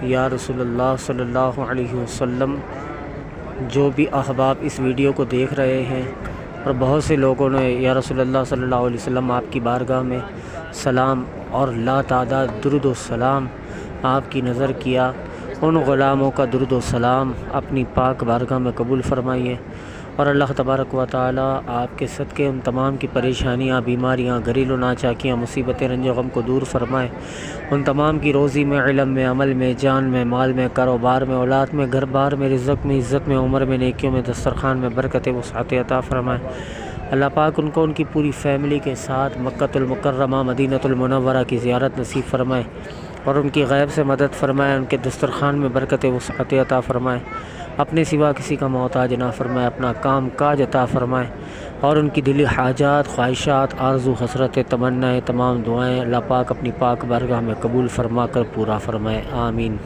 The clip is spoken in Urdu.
یا رسول اللہ صلی اللہ علیہ وسلم۔ جو بھی احباب اس ویڈیو کو دیکھ رہے ہیں اور بہت سے لوگوں نے یا رسول اللہ صلی اللہ علیہ وسلم آپ کی بارگاہ میں سلام اور لا تعداد درود و سلام آپ کی نظر کیا، ان غلاموں کا درود و سلام اپنی پاک بارگاہ میں قبول فرمائیے، اور اللہ تبارک و تعالی آپ کے صدقے ان تمام کی پریشانیاں، بیماریاں، گھریلو ناچاکیاں، مصیبتیں، رنج و غم کو دور فرمائے، ان تمام کی روزی میں، علم میں، عمل میں، جان میں، مال میں، کاروبار میں، اولاد میں، گھر بار میں، رزق میں، عزت میں، عمر میں، نیکیوں میں، دسترخوان میں برکت وسعت عطا فرمائے۔ اللہ پاک ان کو ان کی پوری فیملی کے ساتھ مکۃ المکرمہ، مدینہ المنورہ کی زیارت نصیب فرمائے اور ان کی غیب سے مدد فرمائے، ان کے دسترخوان میں برکت وسعت عطا فرمائے، اپنے سوا کسی کا محتاج نہ فرمائے، اپنا کام کاج عطا فرمائے، اور ان کی دلی حاجات، خواہشات، آرزو، حسرت، تمنائیں، تمام دعائیں اللہ پاک اپنی پاک بارگاہ میں قبول فرما کر پورا فرمائے، آمین۔